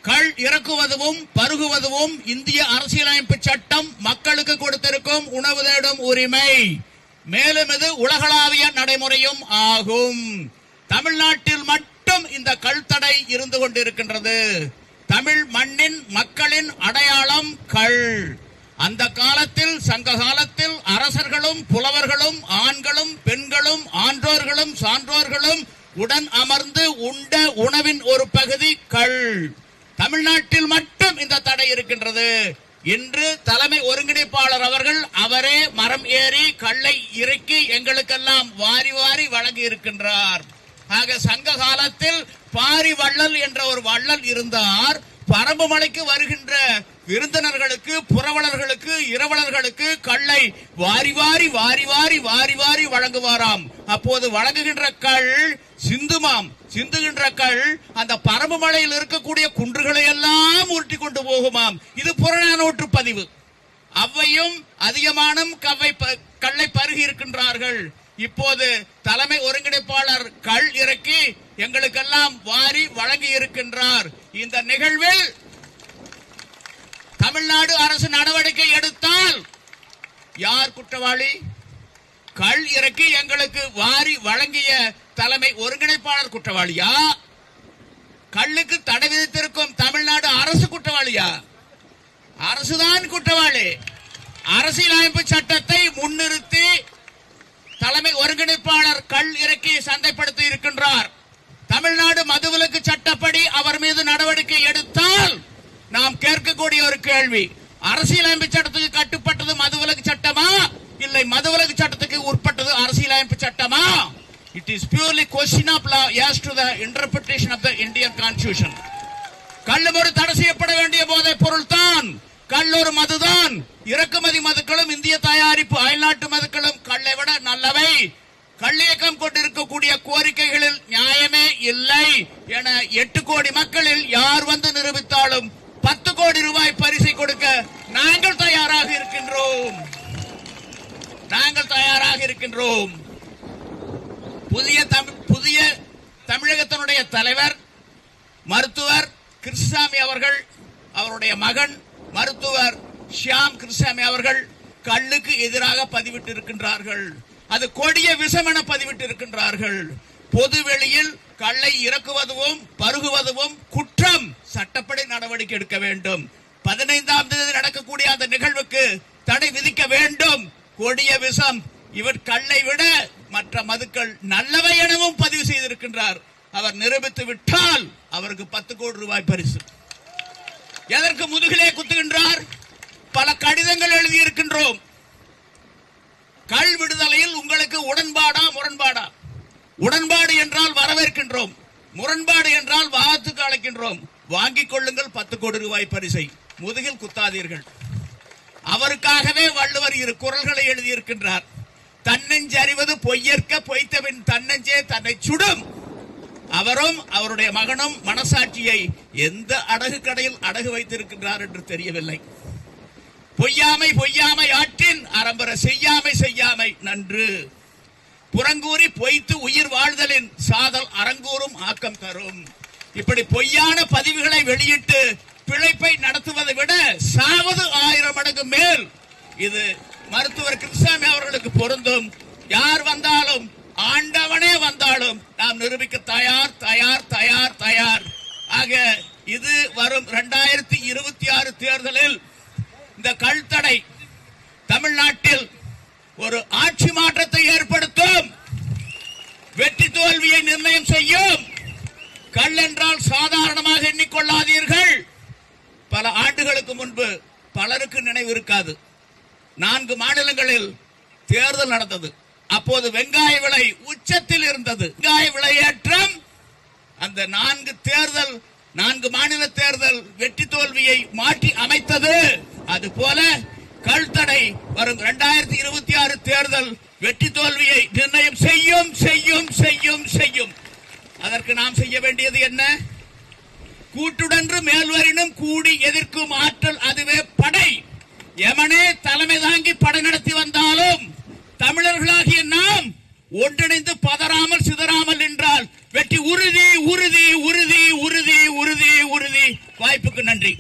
கள் இறக்குவதும் பருகுவதும் இந்திய அரசியலமைப்பு சட்டம் மக்களுக்கு கொடுத்திருக்கும் உணவு தேடும் உரிமை. மேலும் இது உலகளாவிய நடைமுறையும் ஆகும். தமிழ்நாட்டில் மட்டும் இந்த கள் தடை இருந்து கொண்டிருக்கின்றது. தமிழ் மண்ணின் மக்களின் அடையாளம் கள். அந்த காலத்தில், சங்க காலத்தில் அரசர்களும் புலவர்களும் ஆண்களும் பெண்களும் ஆன்றோர்களும் சான்றோர்களும் உடன் அமர்ந்து உண்ட உணவின் ஒரு பகுதி கள். தமிழ்நாட்டில் மட்டும் இந்த தடை இருக்கின்றது. இன்று தலைமை ஒருங்கிணைப்பாளர் அவர்கள் அவரே மரம் ஏறி கல்லை இறக்கி எங்களுக்கெல்லாம் வாரி வாரி வழங்கி இருக்கின்றார். ஆக சங்க காலத்தில் பாரி வள்ளல் என்ற ஒரு வள்ளல் இருந்தார். பரம்பு மலைக்கு வருகின்ற விருந்தினர்களுக்கு, புரவலர்களுக்கு, இரவலர்களுக்கு கல்லை வாரி வாரி வாரி வாரி வாரி வாரி வழங்குவாராம். அப்போது வழங்குகின்ற கள் சிந்துமாம். சிந்துகின்ற கள் அந்த பரம்பு மலையில் இருக்கக்கூடிய குன்றுகளை எல்லாம் உருட்டி கொண்டு போகுமாம். இது புறநானூற்று பதிவு. அவ்வையும் அதிகமானும் கல்லை பருகி இருக்கின்றார்கள். இப்போது தலைமை ஒருங்கிணைப்பாளர் கள் இறக்கி எங்களுக்கெல்லாம் வாரி வழங்கி இருக்கின்றார். இந்த நிகழ்வில் தமிழ்நாடு அரசு நடவடிக்கை எடுத்தால் யார் குற்றவாளி? கள் இறக்கி எங்களுக்கு வாரி வழங்கிய தலைமை ஒருங்கிணைப்பாளர் குற்றவாளியா? கல்லுக்கு தடை விதித்திருக்கும் தமிழ்நாடு அரசு குற்றவாளியா? அரசுதான் குற்றவாளி. அரசியலமைப்பு சட்டத்தை முன்னிறுத்தி தலைமை ஒருங்கிணைப்பாளர் கள் இறக்கி சந்தைப்படுத்தி இருக்கின்றார். தமிழ்நாடு மதுவிலக்கு சட்டப்படி அவர் மீது நடவடிக்கை எடுத்தால் நாம் கேட்கக்கூடிய ஒரு கேள்வி, அரசியலமைப்பு சட்டத்துக்கு கட்டுப்பட்டது மதுவிலக்கு சட்டமா, இல்லை மதுவிலக்கு சட்டத்துக்கு உட்பட்டது அரசியலமைப்பு சட்டமா? It is purely question of law as to the interpretation of the Indian Constitution. கள்ளும் ஒரு தடை செய்யப்பட வேண்டிய போதைப் பொருள் தான். கல் ஒரு மதுதான். இறக்குமதி மதுக்களும் இந்திய தயாரிப்பு அயல்நாட்டு மதுக்களும் கல்லை விட நல்லவை. கள்ளியக்கம் கொண்டிருக்கக்கூடிய கோரிக்கைகளில் நியாயமே இல்லை என 8 கோடி மக்களில் யார் வந்து நிரூபித்தாலும் 10 கோடி ரூபாய் பரிசை கொடுக்க நாங்கள் தயாராக இருக்கின்றோம். புதிய தமிழகத்தினுடைய தலைவர் மருத்துவர் கிருஷ்ணசாமி அவர்கள், அவருடைய மகன் மருத்துவர் ஷியாம் கிருஷ்ணசாமி அவர்கள் கல்லுக்கு எதிராக பதிவிட்டு இருக்கின்றார்கள். அது கொடிய விஷம் என பதிவிட்டு இருக்கின்றார்கள். பொதுவெளியில் கல்லை இறக்குவதும் பருகுவதும் குற்றம். சட்டப்படி நடவடிக்கை எடுக்க வேண்டும். 15ஆம் தேதி நடக்கக்கூடிய அந்த நிகழ்வுக்கு தடை விதிக்க வேண்டும். கொடிய விஷம். இவர் கல்லை விட மற்ற மதுக்கள் நல்லவை எனவும் பதிவு செய்திருக்கின்றார். அவர் நிரூபித்து விட்டால் அவருக்கு 10 கோடி ரூபாய் பரிசு. எதற்கு முதுகிலே குத்துகின்றார்? பல கடிதங்கள் எழுதியிருக்கின்றோம். கள் விடுதலையில் உங்களுக்கு உடன்பாடா முரண்பாடா? உடன்பாடு என்றால் வரவேற்கின்றோம், முரண்பாடு என்றால் வாதத்துக்கு அழைக்கின்றோம். வாங்கிக் கொள்ளுங்கள் 10 கோடி ரூபாய் பரிசை. முதுகில் குத்தாதீர்கள். அவருக்காகவே வள்ளுவர் 2 குறள்களை எழுதியிருக்கின்றார். தன்னெஞ்சு அறிவது பொய்யற்க, பொய்த்தபின் தன்னெஞ்சே தன்னை சுடும். அவரும் அவருடைய மகனும் மனசாட்சியை எந்த அடகு கடையில் அடகு வைத்திருக்கின்றார் என்று தெரியவில்லை. பொய்யாமை பொய்யாமை ஆற்றின் அறம்பெற செய்யாமை செய்யாமை நன்று. புறங்கூறி பொய்த்து உயிர் வாழ்தலின் சாதல் அரங்கூறும் ஆக்கம் தரும். இப்படி பொய்யான பதிவுகளை வெளியிட்டு பிழைப்பை நடத்துவதை விட சாவது 1000 மடங்கு மேல். இது மருத்துவர் கிருஷ்ணசாமி அவர்களுக்கு பொருந்தும். யார் வந்தாலும், ஆண்டவனே வந்தாலும் நாம் நிரூபிக்க தயார் தயார் தயார் தயார். ஆக இது வரும் 2026 தேர்தலில் இந்த கள் தடை தமிழ்நாட்டில் ஒரு ஆட்சி மாற்றத்தை ஏற்படுத்தும். வெற்றி தோல்வியை நிர்ணயம் செய்யும். கள் என்றால் சாதாரணமாக எண்ணிக்கொள்ளாதீர்கள். பல ஆண்டுகளுக்கு முன்பு பலருக்கு நினைவு இருக்காது, 4 மாநிலங்களில் தேர்தல் நடந்தது. அப்போது வெங்காய விலை உச்சத்தில் இருந்தது. வெங்காய விலையேற்றம் அந்த 4 மாநில தேர்தல் வெற்றி தோல்வியை மாற்றி அமைத்தது. அதுபோல கள் தடை வரும் 2026 தேர்தல் வெற்றி தோல்வியை நிர்ணயம் செய்யும் செய்யும் செய்யும் செய்யும். அதற்கு நாம் செய்ய வேண்டியது என்ன? கூட்டுடன்று மேல்வரினும் கூடி எதிர்க்கும் ஆற்றல் அதுவே படை. எமனே தலைமை தாங்கி படை நடத்தி வந்தாலும் தமிழர்களாகிய நாம் ஒன்றிணைந்து பதறாமல் சிதறாமல் என்றால் வெற்றி உறுதி உறுதி உறுதி உறுதி உறுதி உறுதி. வாய்ப்புக்கு நன்றி.